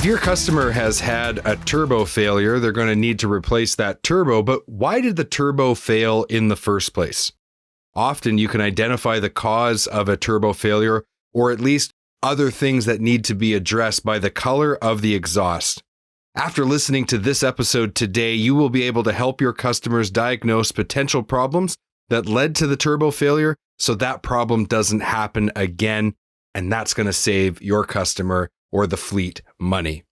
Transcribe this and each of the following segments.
If your customer has had a turbo failure, they're going to need to replace that turbo. But why did the turbo fail in the first place? Often you can identify the cause of a turbo failure, or at least other things that need to be addressed by the color of the exhaust. After listening to this episode today, you will be able to help your customers diagnose potential problems that led to the turbo failure so that problem doesn't happen again. And that's going to save your customer or the fleet money.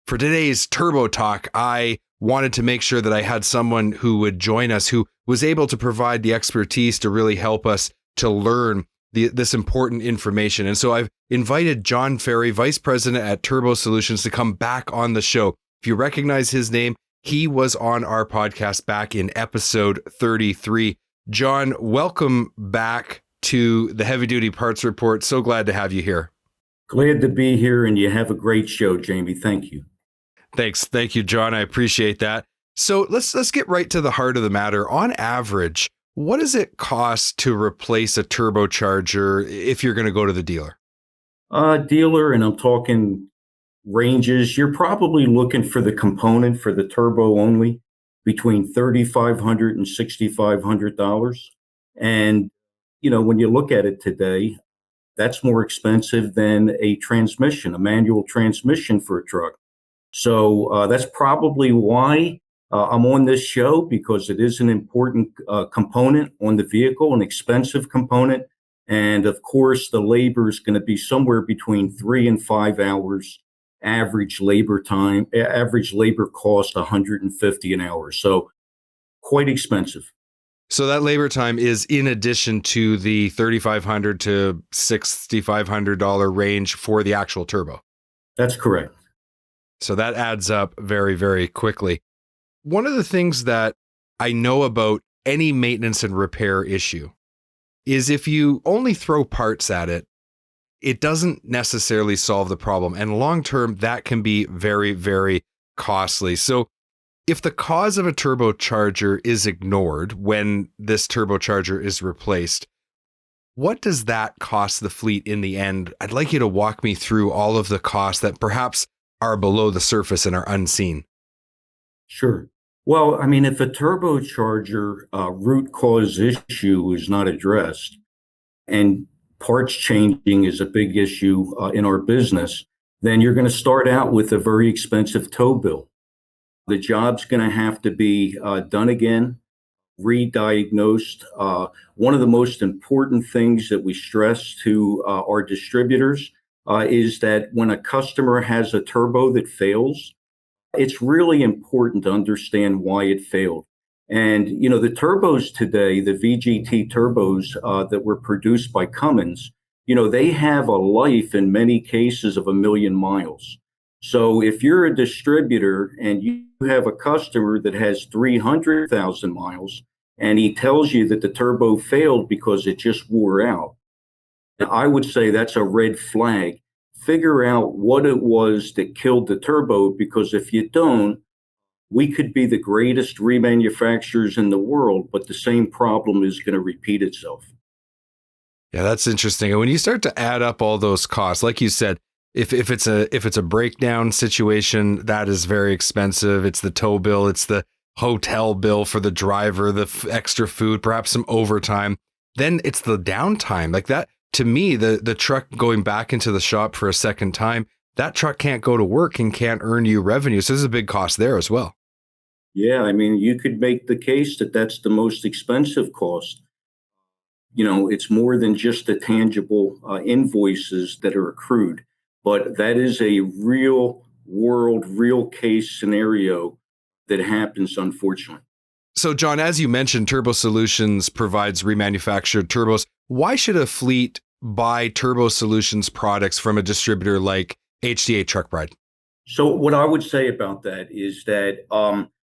For today's Turbo Talk, I wanted to make sure that I had someone who would join us, who was able to provide the expertise to really help us to learn this important information. And so I've invited John Ferry, Vice President at Turbo Solutions, to come back on the show. If you recognize his name, he was on our podcast back in episode 33. John, welcome back to the Heavy Duty Parts Report. So glad to have you here. Glad to be here, and you have a great show, Jamie. Thank you. Thanks. Thank you, John. I appreciate that. So let's get right to the heart of the matter. On average, what does it cost to replace a turbocharger if you're going to go to the dealer? Dealer, and I'm talking ranges, you're probably looking for the component for the turbo only between $3,500 and $6,500. And, when you look at it today, that's more expensive than a transmission, a manual transmission for a truck. So that's probably why I'm on this show, because it is an important component on the vehicle, an expensive component. And of course, the labor is going to be somewhere between 3 and 5 hours. Average labor cost $150 an hour. So quite expensive. So that labor time is in addition to the $3,500 to $6,500 range for the actual turbo. That's correct. So that adds up very, very quickly. One of the things that I know about any maintenance and repair issue is if you only throw parts at it, it doesn't necessarily solve the problem. And long term, that can be very, very costly. So if the cause of a turbocharger is ignored when this turbocharger is replaced, what does that cost the fleet in the end? I'd like you to walk me through all of the costs that perhaps are below the surface and are unseen. Sure. Well, if a turbocharger root cause issue is not addressed, and parts changing is a big issue in our business, then you're going to start out with a very expensive tow bill. The job's going to have to be done again, re-diagnosed. One of the most important things that we stress to our distributors is that when a customer has a turbo that fails, it's really important to understand why it failed. And, the turbos today, the VGT turbos that were produced by Cummins, they have a life in many cases of 1 million miles. So if you're a distributor and you have a customer that has 300,000 miles and he tells you that the turbo failed because it just wore out, I would say that's a red flag. Figure out what it was that killed the turbo, because if you don't, we could be the greatest remanufacturers in the world, but the same problem is going to repeat itself. Yeah, that's interesting. And when you start to add up all those costs, like you said, if it's a breakdown situation, that is very expensive. It's the tow bill, it's the hotel bill for the driver, the extra food, perhaps some overtime. Then it's the downtime. Like that, to me, the truck going back into the shop for a second time, that truck can't go to work and can't earn you revenue. So there's a big cost there as well. Yeah, you could make the case that that's the most expensive cost. It's more than just the tangible invoices that are accrued, but that is a real world, real case scenario that happens, unfortunately. So, John, as you mentioned, Turbo Solutions provides remanufactured turbos. Why should a fleet buy Turbo Solutions products from a distributor like HDA Truck Bride? So what I would say about that is that,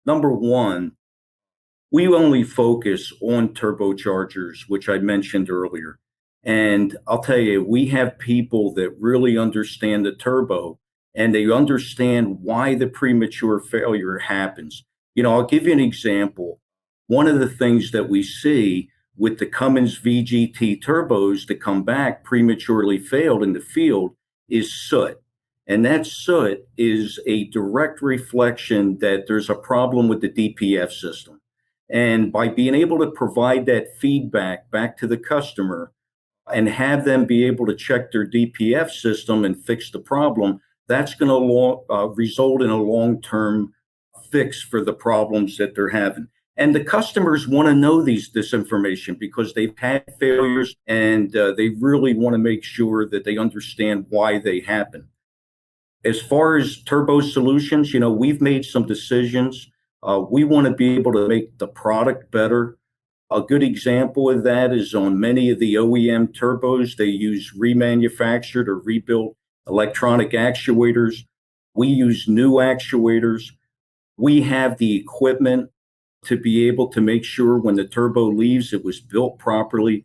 number one, we only focus on turbochargers, which I mentioned earlier. And I'll tell you, we have people that really understand the turbo, and they understand why the premature failure happens. I'll give you an example. One of the things that we see with the Cummins VGT turbos that come back prematurely failed in the field is soot. And that soot is a direct reflection that there's a problem with the DPF system. And by being able to provide that feedback back to the customer and have them be able to check their DPF system and fix the problem, that's going to result in a long-term fix for the problems that they're having. And the customers want to know this information because they've had failures, and they really want to make sure that they understand why they happen. As far as turbo solutions, we've made some decisions. We want to be able to make the product better. A good example of that is on many of the OEM turbos, they use remanufactured or rebuilt electronic actuators. We use new actuators. We have the equipment to be able to make sure when the turbo leaves, it was built properly.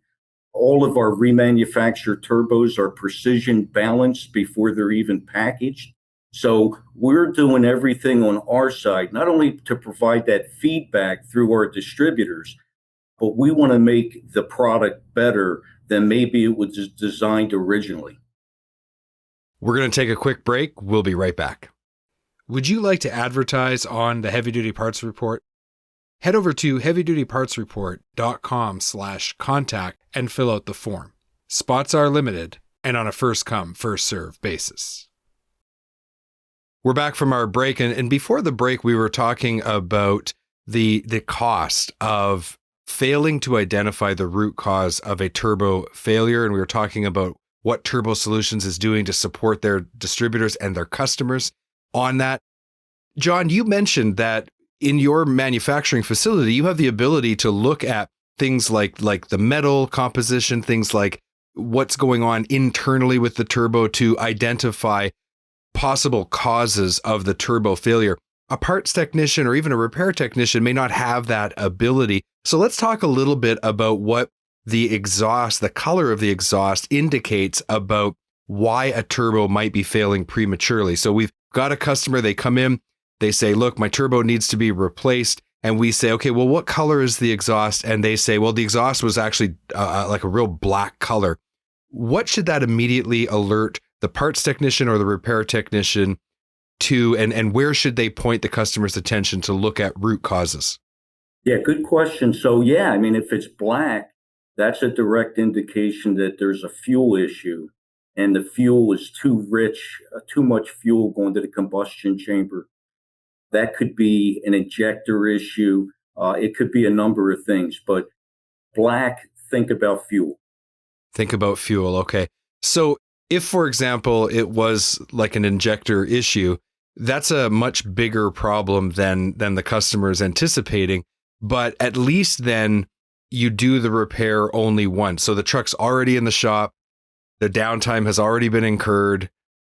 All of our remanufactured turbos are precision balanced before they're even packaged. So we're doing everything on our side, not only to provide that feedback through our distributors, but we want to make the product better than maybe it was designed originally. We're going to take a quick break. We'll be right back. Would you like to advertise on the Heavy Duty Parts Report? Head over to heavydutypartsreport.com/contact and fill out the form. Spots are limited and on a first come, first serve basis. We're back from our break, and before the break, we were talking about the cost of failing to identify the root cause of a turbo failure, and we were talking about what Turbo Solutions is doing to support their distributors and their customers on that. John, you mentioned that in your manufacturing facility, you have the ability to look at things like the metal composition, things like what's going on internally with the turbo to identify possible causes of the turbo failure. A parts technician or even a repair technician may not have that ability. So let's talk a little bit about what the exhaust, the color of the exhaust indicates about why a turbo might be failing prematurely. So we've got a customer, they come in, they say, look, my turbo needs to be replaced. And we say, okay, well, what color is the exhaust? And they say, well, the exhaust was actually like a real black color. What should that immediately alert the parts technician or the repair technician to, and where should they point the customer's attention to look at root causes? Yeah, good question. So yeah, I mean, if it's black, that's a direct indication that there's a fuel issue and the fuel is too rich, too much fuel going to the combustion chamber. That could be an injector issue. It could be a number of things, but black, think about fuel. Think about fuel. Okay. So if, for example, it was like an injector issue, that's a much bigger problem than the customer is anticipating. But at least then you do the repair only once. So the truck's already in the shop. The downtime has already been incurred.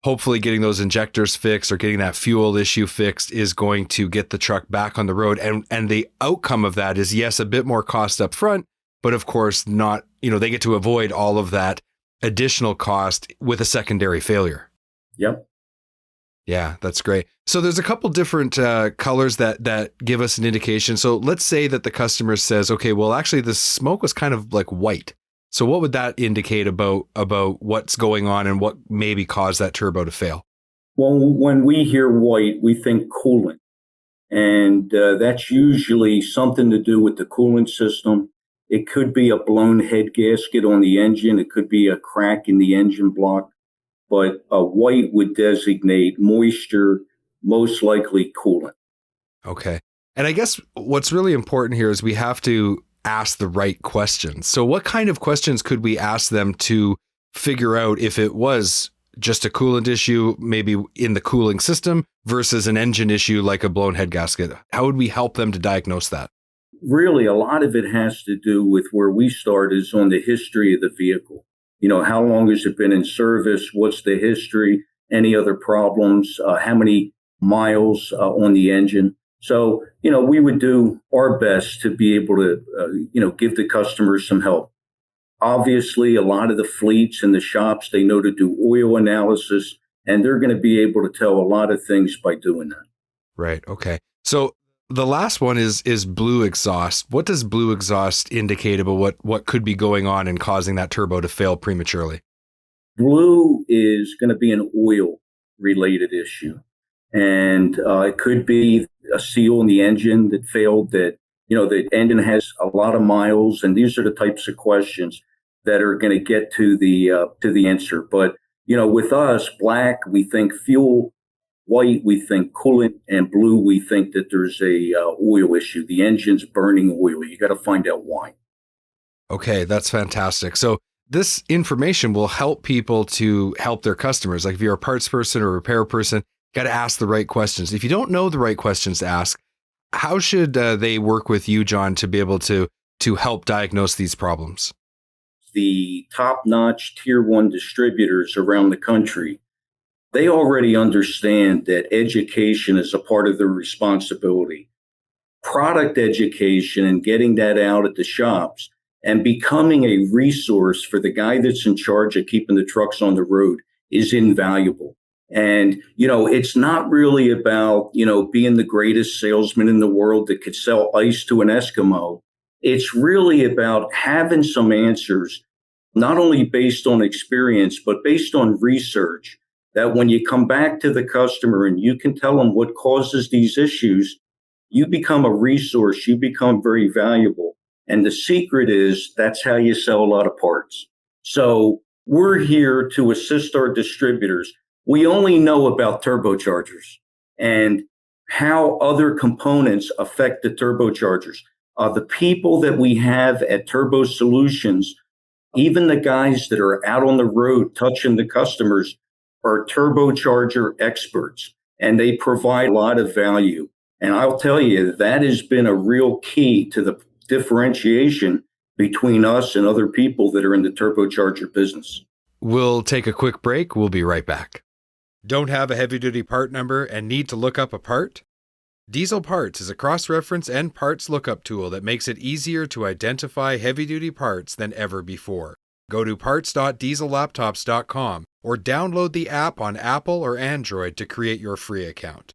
Hopefully getting those injectors fixed or getting that fuel issue fixed is going to get the truck back on the road. And the outcome of that is, yes, a bit more cost up front, but of course not, they get to avoid all of that additional cost with a secondary failure. Yep. Yeah, that's great. So there's a couple different colors that give us an indication. So let's say that the customer says, okay, well, actually the smoke was kind of like white. So what would that indicate about what's going on and what maybe caused that turbo to fail? Well, when we hear white, we think coolant. And that's usually something to do with the coolant system. It could be a blown head gasket on the engine. It could be a crack in the engine block. But a white would designate moisture, most likely coolant. Okay. And I guess what's really important here is we have to ask the right questions. So what kind of questions could we ask them to figure out if it was just a coolant issue, maybe in the cooling system, versus an engine issue like a blown head gasket? How would we help them to diagnose that? Really, a lot of it has to do with where we start is on the history of the vehicle. How long has it been in service? What's the history? Any other problems? How many miles on the engine? So, we would do our best to be able to, give the customers some help. Obviously, a lot of the fleets and the shops, they know to do oil analysis, and they're going to be able to tell a lot of things by doing that. Right. Okay. So the last one is blue exhaust. What does blue exhaust indicate about what could be going on and causing that turbo to fail prematurely? Blue is going to be an oil related issue. And it could be a seal in the engine that failed, that, the engine has a lot of miles. And these are the types of questions that are going to get to the answer. But, with us, black, we think fuel; white, we think coolant; and blue, we think that there's a oil issue. The engine's burning oil. You got to find out why. Okay, that's fantastic. So this information will help people to help their customers. Like if you're a parts person or a repair person, got to ask the right questions. If you don't know the right questions to ask, how should they work with you, John, to be able to help diagnose these problems? The top-notch tier 1 distributors around the country, they already understand that education is a part of their responsibility. Product education and getting that out at the shops and becoming a resource for the guy that's in charge of keeping the trucks on the road is invaluable. And, it's not really about, being the greatest salesman in the world that could sell ice to an Eskimo. It's really about having some answers, not only based on experience, but based on research, that when you come back to the customer and you can tell them what causes these issues, you become a resource, you become very valuable. And the secret is that's how you sell a lot of parts. So we're here to assist our distributors. We only know about turbochargers and how other components affect the turbochargers. The people that we have at Turbo Solutions, even the guys that are out on the road touching the customers, are turbocharger experts, and they provide a lot of value. And I'll tell you, that has been a real key to the differentiation between us and other people that are in the turbocharger business. We'll take a quick break. We'll be right back. Don't have a heavy-duty part number and need to look up a part? Diesel Parts is a cross-reference and parts lookup tool that makes it easier to identify heavy-duty parts than ever before. Go to parts.diesellaptops.com or download the app on Apple or Android to create your free account.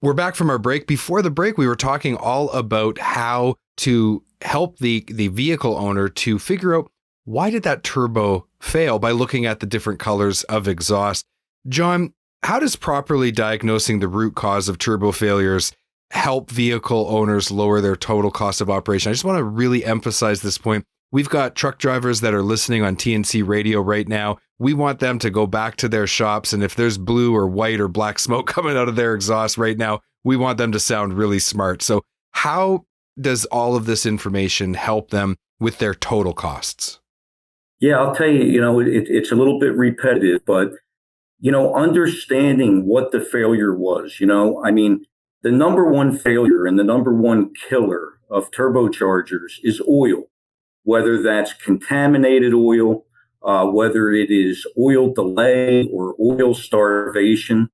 We're back from our break. Before the break, we were talking all about how to help the vehicle owner to figure out why did that turbo fail by looking at the different colors of exhaust. John, how does properly diagnosing the root cause of turbo failures help vehicle owners lower their total cost of operation? I just want to really emphasize this point. We've got truck drivers that are listening on TNC radio right now. We want them to go back to their shops, and if there's blue or white or black smoke coming out of their exhaust right now, we want them to sound really smart. So how does all of this information help them with their total costs? Yeah, I'll tell you, it's a little bit repetitive, but understanding what the failure was, the number one failure and the number one killer of turbochargers is oil, whether that's contaminated oil, whether it is oil delay or oil starvation.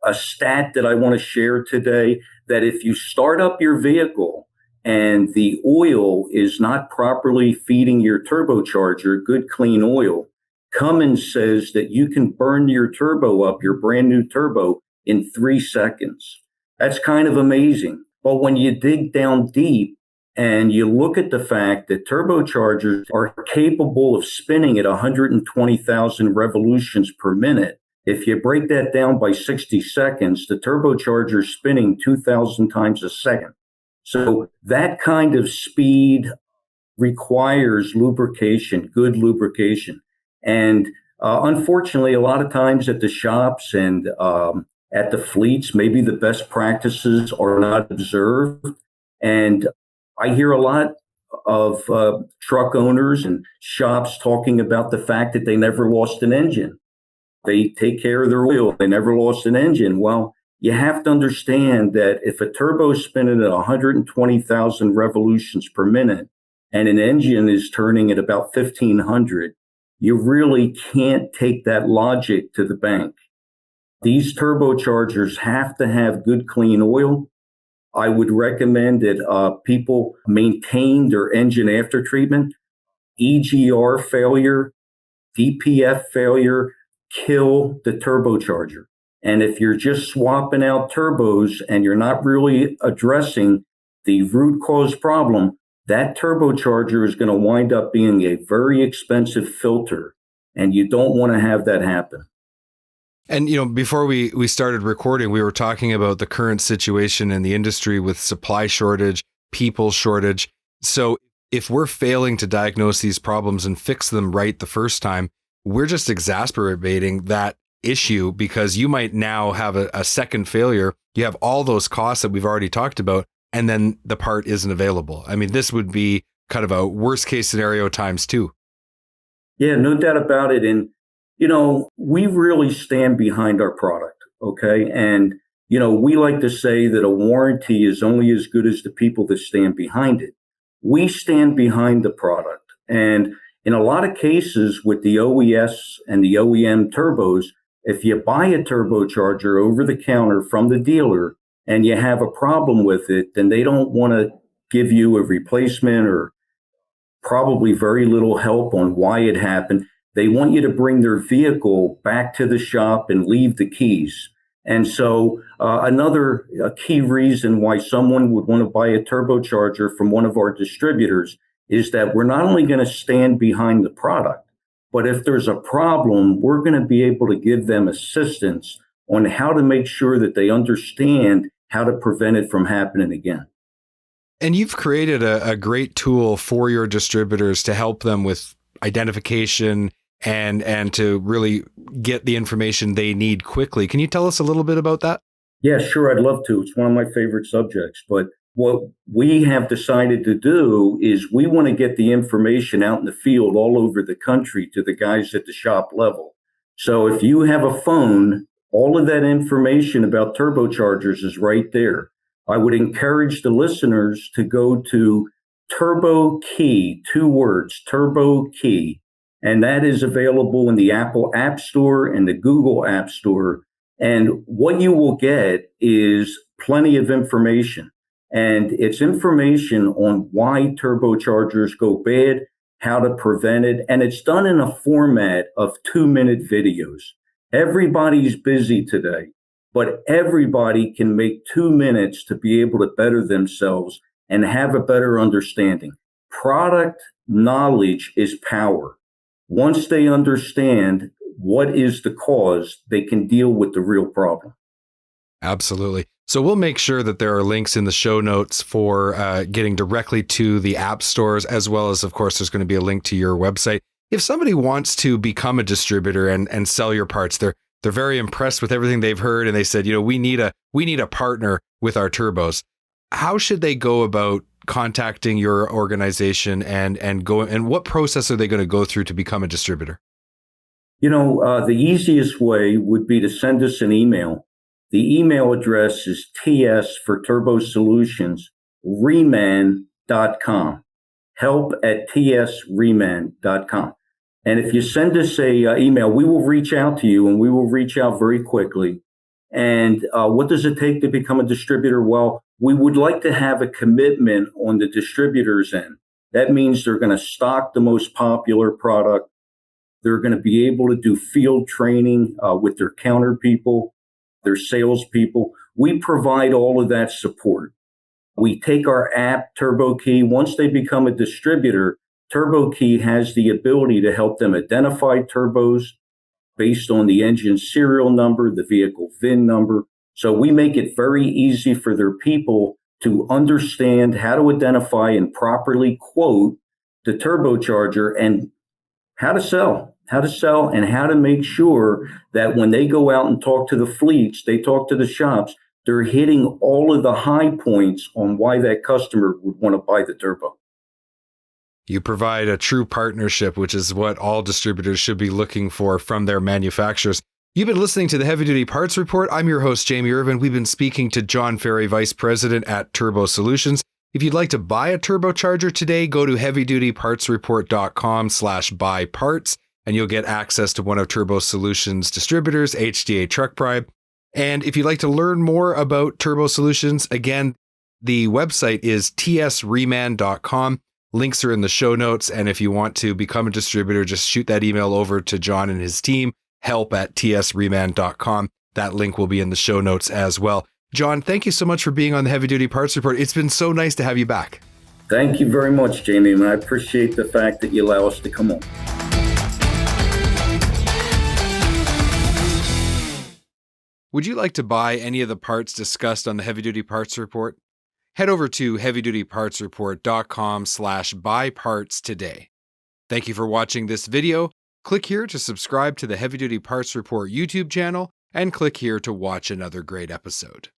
A stat that I want to share today, that if you start up your vehicle and the oil is not properly feeding your turbocharger good, clean oil, Cummins says that you can burn your turbo up, your brand new turbo, in 3 seconds. That's kind of amazing. But when you dig down deep and you look at the fact that turbochargers are capable of spinning at 120,000 revolutions per minute, if you break that down by 60 seconds, the turbocharger is spinning 2,000 times a second. So that kind of speed requires lubrication, good lubrication. And unfortunately, a lot of times at the shops and at the fleets, maybe the best practices are not observed. And I hear a lot of truck owners and shops talking about the fact that they never lost an engine. They take care of their oil. They never lost an engine. Well, you have to understand that if a turbo is spinning at 120,000 revolutions per minute and an engine is turning at about 1,500, you really can't take that logic to the bank. These turbochargers have to have good, clean oil. I would recommend that people maintain their engine after treatment. EGR failure, DPF failure kill the turbocharger. And if you're just swapping out turbos and you're not really addressing the root cause problem, that turbocharger is going to wind up being a very expensive filter, and you don't want to have that happen. And, before we started recording, we were talking about the current situation in the industry with supply shortage, people shortage. So if we're failing to diagnose these problems and fix them right the first time, we're just exacerbating that issue, because you might now have a second failure. You have all those costs that we've already talked about, and then the part isn't available. I mean, this would be kind of a worst case scenario times two. Yeah, no doubt about it. And, we really stand behind our product. Okay. And, we like to say that a warranty is only as good as the people that stand behind it. We stand behind the product. And in a lot of cases with the OES and the OEM turbos, if you buy a turbocharger over the counter from the dealer and you have a problem with it, then they don't want to give you a replacement or probably very little help on why it happened. They want you to bring their vehicle back to the shop and leave the keys. And so another key reason why someone would want to buy a turbocharger from one of our distributors is that we're not only going to stand behind the product, but if there's a problem, we're going to be able to give them assistance on how to make sure that they understand how to prevent it from happening again. And you've created a great tool for your distributors to help them with identification and to really get the information they need quickly. Can you tell us a little bit about that? Yeah, sure. I'd love to. It's one of my favorite subjects. But what we have decided to do is we want to get the information out in the field all over the country to the guys at the shop level. So if you have a phone, all of that information about turbochargers is right there. I would encourage the listeners to go to Turbo Key, 2 words, Turbo Key. And that is available in the Apple App Store and the Google App Store. And what you will get is plenty of information. And it's information on why turbochargers go bad, how to prevent it. And it's done in a format of 2-minute videos. Everybody's busy today, but everybody can make 2 minutes to be able to better themselves and have a better understanding. Product knowledge is power. Once they understand what is the cause, they can deal with the real problem. Absolutely. So we'll make sure that there are links in the show notes for getting directly to the app stores, as well as, of course, there's going to be a link to your website. If somebody wants to become a distributor and sell your parts, they're very impressed with everything they've heard, and they said, we need a partner with our turbos. How should they go about contacting your organization and what process are they going to go through to become a distributor? The easiest way would be to send us an email. The email address is TS for Turbo Solutions, reman.com. help@tsreman.com. And if you send us a email, we will reach out to you, and we will reach out very quickly. And what does it take to become a distributor? Well, we would like to have a commitment on the distributor's end. That means they're going to stock the most popular product. They're going to be able to do field training with their counter people, their sales people. We provide all of that support. We take our app, Turbo Key. Once they become a distributor, Turbo Key has the ability to help them identify turbos based on the engine serial number, the vehicle VIN number. So we make it very easy for their people to understand how to identify and properly quote the turbocharger and how to sell, and how to make sure that when they go out and talk to the fleets, they talk to the shops, they're hitting all of the high points on why that customer would want to buy the turbo. You provide a true partnership, which is what all distributors should be looking for from their manufacturers. You've been listening to the Heavy Duty Parts Report. I'm your host, Jamie Irvin. We've been speaking to John Ferry, Vice President at Turbo Solutions. If you'd like to buy a turbocharger today, go to heavydutypartsreport.com/buy parts, and you'll get access to one of Turbo Solutions' distributors, HDA Truck Pride. And if you'd like to learn more about Turbo Solutions, again, the website is tsreman.com. Links are in the show notes. And if you want to become a distributor, just shoot that email over to John and his team, help@tsreman.com. That link will be in the show notes as well. John, thank you so much for being on the Heavy Duty Parts Report. It's been so nice to have you back. Thank you very much, Jamie. And I appreciate the fact that you allow us to come on. Would you like to buy any of the parts discussed on the Heavy Duty Parts Report? Head over to heavydutypartsreport.com/buy parts today. Thank you for watching this video. Click here to subscribe to the Heavy Duty Parts Report YouTube channel and click here to watch another great episode.